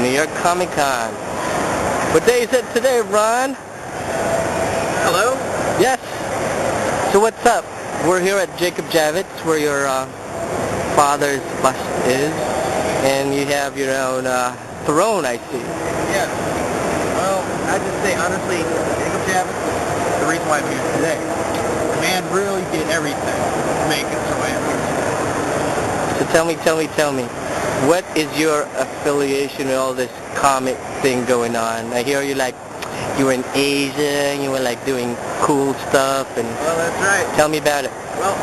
New York Comic Con. What day is it today, Ron? Hello? Yes. So what's up? We're here at Jacob Javits, where your father's bust is, and you have your own throne, I see. Yes. Well, I just say honestly, Jacob Javits is the reason why I'm here today. The man really did everything to make it so I am here today. So tell me, what is your affiliation with all this comic thing going on? I hear you were in Asia, and you were like doing cool stuff, and well, that's right. Tell me about it. Well,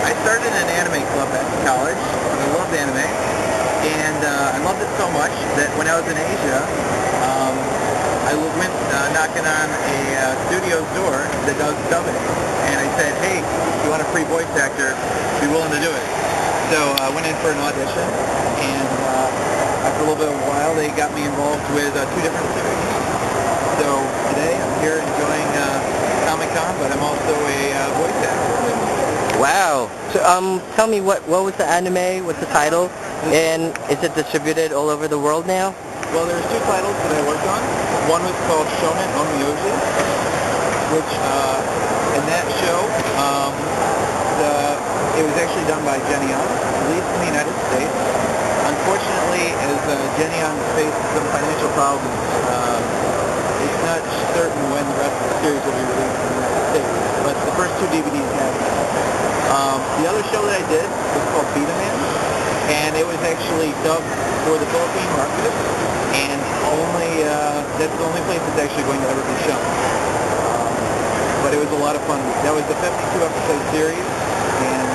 I started an anime club at college. I loved anime, and I loved it so much that when I was in Asia, I went knocking on a studio's door that does dubbing, and I said, hey, if you want a free voice actor, be willing to do it. So I went in for an audition, and after a little bit of a while, they got me involved with 2 different series. So today I'm here enjoying Comic-Con, but I'm also a voice actor. Wow. So tell me, what was the anime? What's the title? And is it distributed all over the world now? Well, there's 2 titles that I worked on. One was called Shonen Onmyoji, which in that show, it was actually done by Genion, released in the United States. Unfortunately, as Genion faced some financial problems, it's not certain when the rest of the series will be released in the United States, but the first 2 DVDs have been. The other show that I did was called Pedron, and it was actually dubbed for the Philippine market, and that's the only place it's actually going to ever be shown. But it was a lot of fun. That was the 52-episode series, and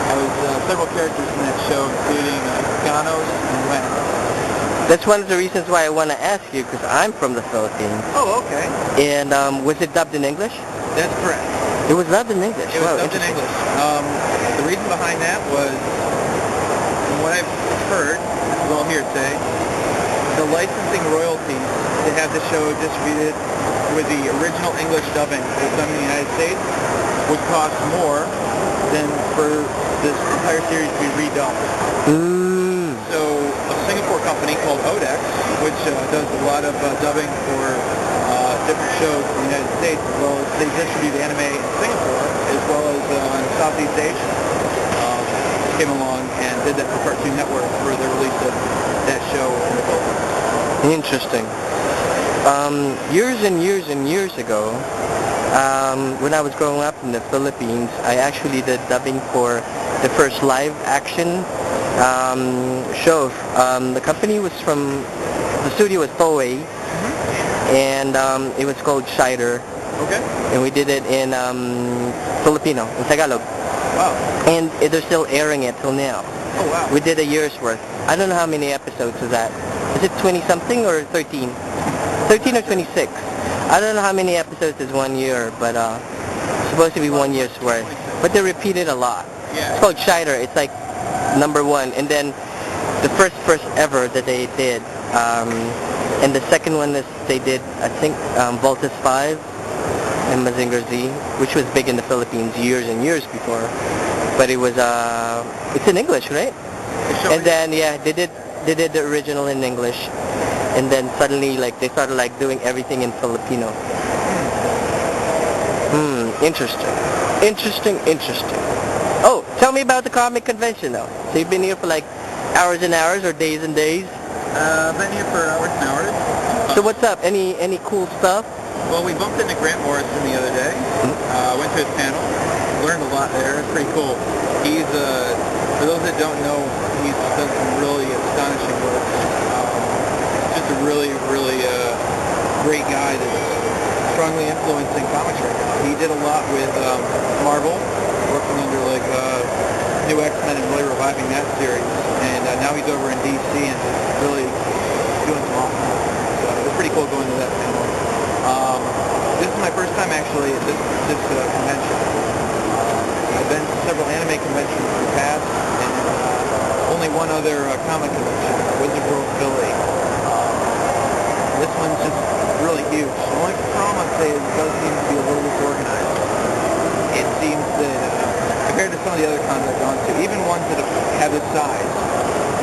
I was several characters in that show, including Ganos and Len. That's one of the reasons why I want to ask you, because I'm from the Philippines. Oh, okay. And was it dubbed in English? That's correct. It was dubbed in English? It was dubbed in English. The reason behind that was, from what I've heard, well, hearsay, the licensing royalties to have the show distributed with the original English dubbing that was done in the United States would cost more than for this entire series to be redubbed. So a Singapore company called Odex, which does a lot of dubbing for different shows in the United States, as well as they distribute anime in Singapore, as well as in Southeast Asia, came along and did that for Cartoon Network for the release of that show in the Philippines. Interesting. Years and years ago, when I was growing up in the Philippines, I actually did dubbing for the first live action show. The company was the studio was Toei, and it was called Shider. Okay. And we did it in Filipino, in Tagalog. Wow. And they're still airing it till now. Oh, wow. We did a year's worth. I don't know how many episodes is that. Is it 20-something or 13? 13 or 26? I don't know how many episodes is 1 year, but it's supposed to be 1 year's worth. But they repeat it a lot. Yeah. It's called Shider. It's like #1. And then the first ever that they did, and the second one is they did, I think, Voltus 5 and Mazinger Z, which was big in the Philippines years and years before. But it was, it's in English, right? And then, yeah, they did the original in English. And then suddenly, they started, doing everything in Filipino. Interesting. Oh, tell me about the comic convention, though. So you've been here for, hours and hours or days and days? I've been here for hours and hours. So what's up? Any cool stuff? Well, we bumped into Grant Morrison the other day. Went to his panel. Learned a lot there. It's pretty cool. He's, for those that don't know, he's done some really astonishing work. Just a really great guy that's strongly influencing comics right now. He did a lot with Marvel, working under New X-Men and really reviving that series. And now he's over in DC and really doing some awesome work. So it was pretty cool going to that panel. This is my first time actually at this convention. I've been to several anime conventions in the past, and only one other comic convention, Wizard World Philly. This one's just really huge. The only problem I'd say is it does seem to be a little disorganized. It seems that, compared to some of the other cons I've gone to, even ones that have this size,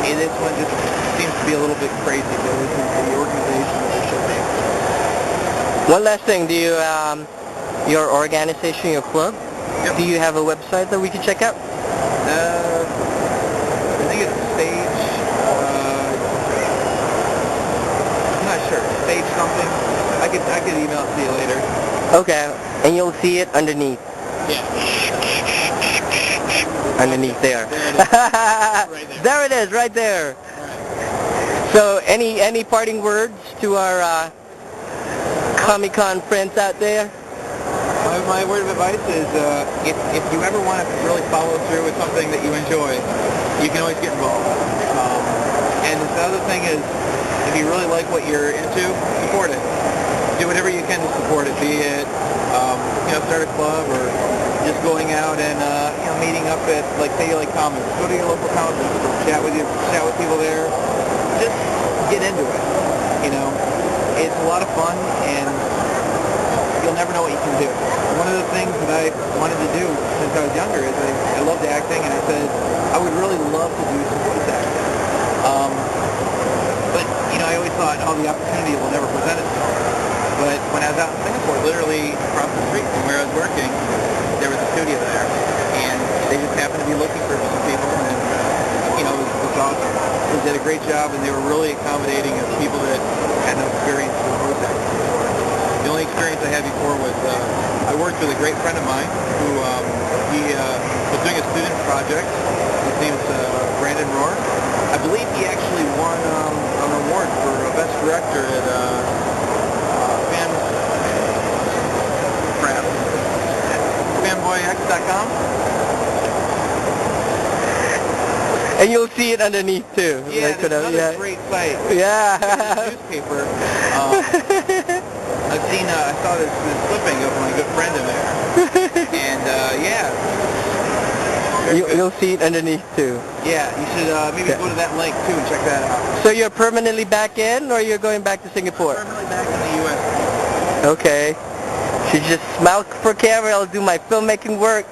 this one just seems to be a little bit crazy, but this is the organization that they should be. One last thing, do you, your organization, your club, Yep. do you have a website that we can check out? I think it's Stage, I'm not sure, Stage something. I could email it to you later. Okay, and you'll see it underneath. Yeah. Underneath there. There it is. There it is, right Right there. there. Right. So, any parting words to our Comic-Con friends out there? My word of advice is if you ever want to really follow through with something that you enjoy, you can always get involved. And the other thing is, if you really like what you're into, support it. Do whatever you can to support it, be it start a club or just going out and meeting up at, like, say you like comics. Go to your local comic book store, chat with people there. Just get into it. It's a lot of fun, and you'll never know what you can do. One of the things that I wanted to do since I was younger is I loved acting, and I said I would really love to do some voice acting. But I always thought, the opportunity will never present itself. But when I was out in Singapore, literally across the street from where I was working, there was a studio there, and they just happened to be looking for some people, and it was awesome. They did a great job, and they were really accommodating of people that had no experience with voice acting before. The only experience I had before was I worked with a great friend of mine who he was doing a student project. His name's Brandon Rohr. I believe he actually won an award for Best Director at fanboyx.com. And you'll see it underneath too. Yeah, Like, there's another great site. Yeah. There's a newspaper. I saw this clipping of my good friend in there. And You'll see it underneath too. Yeah, you should maybe go to that link too and check that out. So you're permanently back in, or you're going back to Singapore? Permanently back in the U.S. Okay. Should just smile for camera. I'll do my filmmaking work.